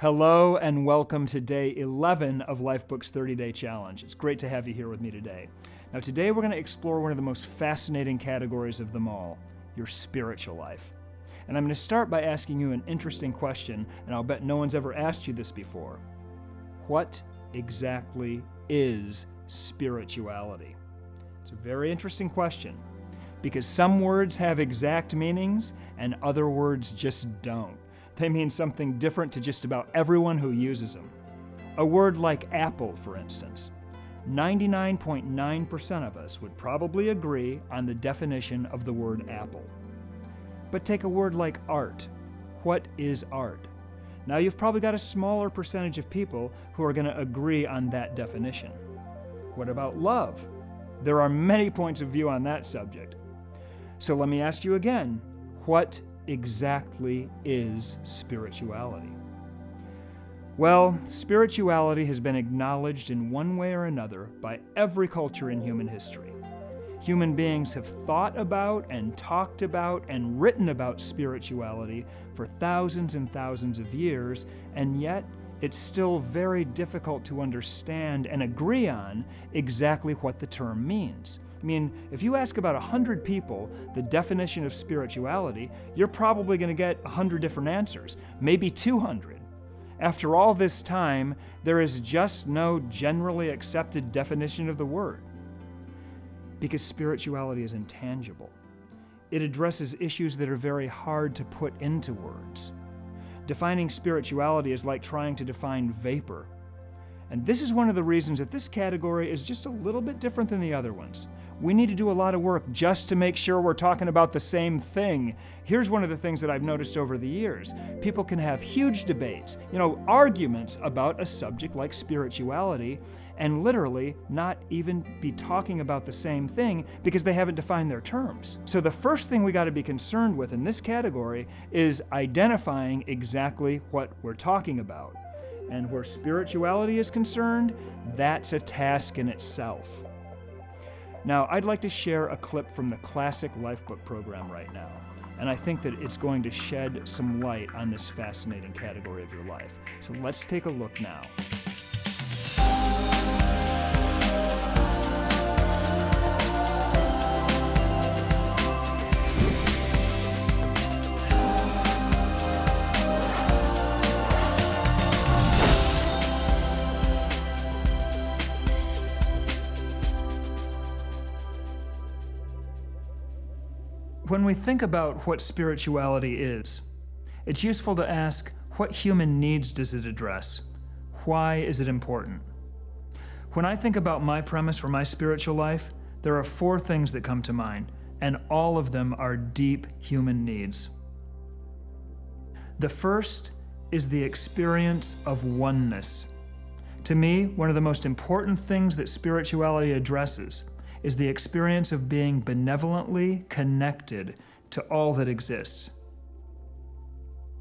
Hello and welcome to day 11 of Lifebook's 30-Day Challenge. It's great to have you here with me today. Now today we're going to explore one of the most fascinating categories of them all, your spiritual life. And I'm going to start by asking you an interesting question, and I'll bet no one's ever asked you this before. What exactly is spirituality? It's a very interesting question, because some words have exact meanings and other words just don't. They mean something different to just about everyone who uses them. A word like apple, for instance. 99.9% of us would probably agree on the definition of the word apple. But take a word like art. What is art? Now you've probably got a smaller percentage of people who are going to agree on that definition. What about love? There are many points of view on that subject. So let me ask you again, what exactly is spirituality? Well, spirituality has been acknowledged in one way or another by every culture in human history. Human beings have thought about and talked about and written about spirituality for thousands and thousands of years, and yet it's still very difficult to understand and agree on exactly what the term means. I mean, if you ask about 100 people the definition of spirituality, you're probably going to get 100 different answers, maybe 200. After all this time, there is just no generally accepted definition of the word. Because spirituality is intangible. It addresses issues that are very hard to put into words. Defining spirituality is like trying to define vapor. And this is one of the reasons that this category is just a little bit different than the other ones. We need to do a lot of work just to make sure we're talking about the same thing. Here's one of the things that I've noticed over the years. People can have huge debates, arguments about a subject like spirituality, and literally not even be talking about the same thing because they haven't defined their terms. So the first thing we got to be concerned with in this category is identifying exactly what we're talking about. And where spirituality is concerned, that's a task in itself. Now, I'd like to share a clip from the Classic Lifebook program right now, and I think that it's going to shed some light on this fascinating category of your life. So let's take a look now. When we think about what spirituality is, it's useful to ask, what human needs does it address? Why is it important? When I think about my premise for my spiritual life, there are 4 things that come to mind, and all of them are deep human needs. The first is the experience of oneness. To me, one of the most important things that spirituality addresses is the experience of being benevolently connected to all that exists.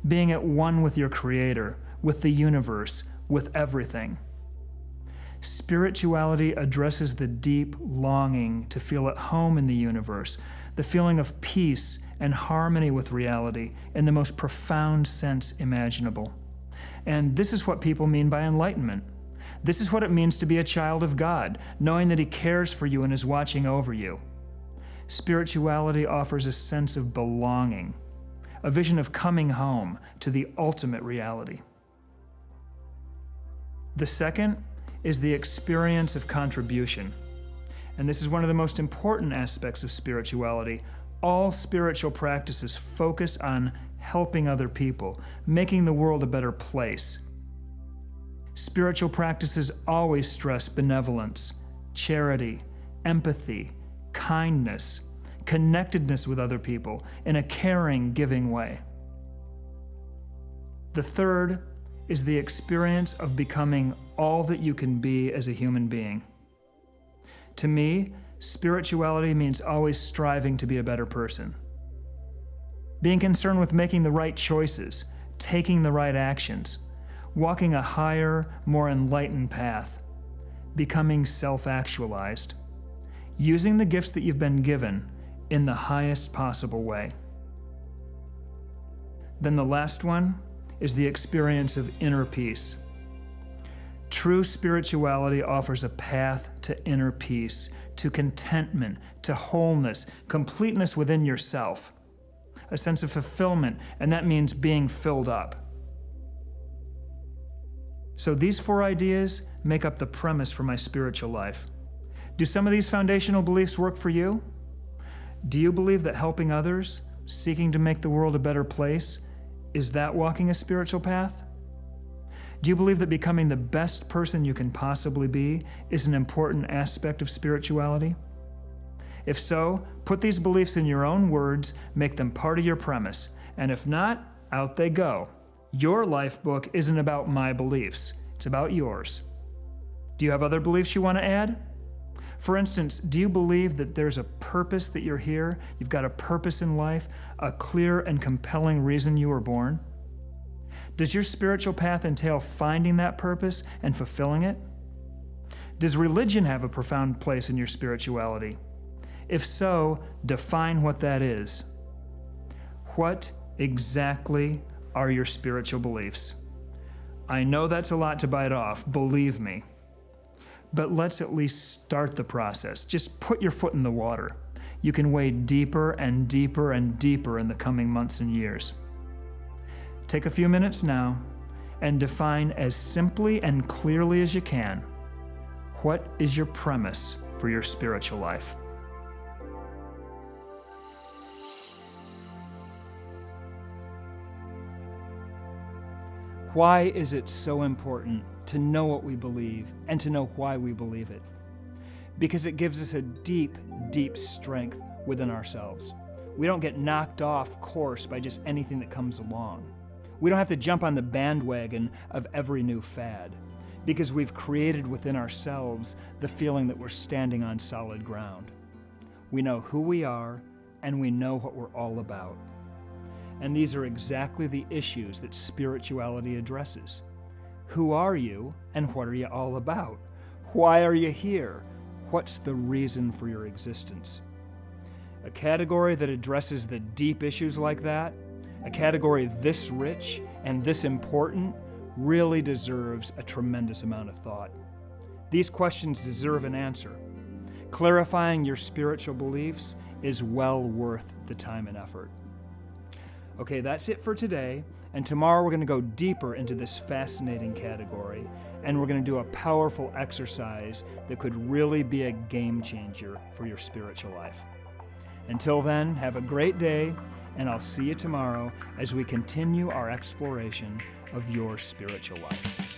Being at one with your Creator, with the universe, with everything. Spirituality addresses the deep longing to feel at home in the universe, the feeling of peace and harmony with reality in the most profound sense imaginable. And this is what people mean by enlightenment. This is what it means to be a child of God, knowing that He cares for you and is watching over you. Spirituality offers a sense of belonging, a vision of coming home to the ultimate reality. The second is the experience of contribution. And this is one of the most important aspects of spirituality. All spiritual practices focus on helping other people, making the world a better place. Spiritual practices always stress benevolence, charity, empathy, kindness, connectedness with other people in a caring, giving way. The third is the experience of becoming all that you can be as a human being. To me, spirituality means always striving to be a better person. Being concerned with making the right choices, taking the right actions, walking a higher, more enlightened path, becoming self-actualized, using the gifts that you've been given in the highest possible way. Then the last one is the experience of inner peace. True spirituality offers a path to inner peace, to contentment, to wholeness, completeness within yourself, a sense of fulfillment, and that means being filled up. So these 4 ideas make up the premise for my spiritual life. Do some of these foundational beliefs work for you? Do you believe that helping others, seeking to make the world a better place, is that walking a spiritual path? Do you believe that becoming the best person you can possibly be is an important aspect of spirituality? If so, put these beliefs in your own words, make them part of your premise, and if not, out they go. Your life book isn't about my beliefs, it's about yours. Do you have other beliefs you want to add? For instance, do you believe that there's a purpose that you're here? You've got a purpose in life, a clear and compelling reason you were born? Does your spiritual path entail finding that purpose and fulfilling it? Does religion have a profound place in your spirituality? If so, define what that is. What exactly are your spiritual beliefs? I know that's a lot to bite off, believe me. But let's at least start the process. Just put your foot in the water. You can wade deeper and deeper and deeper in the coming months and years. Take a few minutes now and define as simply and clearly as you can, what is your premise for your spiritual life? Why is it so important to know what we believe and to know why we believe it? Because it gives us a deep, deep strength within ourselves. We don't get knocked off course by just anything that comes along. We don't have to jump on the bandwagon of every new fad, because we've created within ourselves the feeling that we're standing on solid ground. We know who we are, and we know what we're all about. And these are exactly the issues that spirituality addresses. Who are you, and what are you all about? Why are you here? What's the reason for your existence? A category that addresses the deep issues like that, a category this rich and this important, really deserves a tremendous amount of thought. These questions deserve an answer. Clarifying your spiritual beliefs is well worth the time and effort. Okay, that's it for today, and tomorrow we're going to go deeper into this fascinating category, and we're going to do a powerful exercise that could really be a game changer for your spiritual life. Until then, have a great day, and I'll see you tomorrow as we continue our exploration of your spiritual life.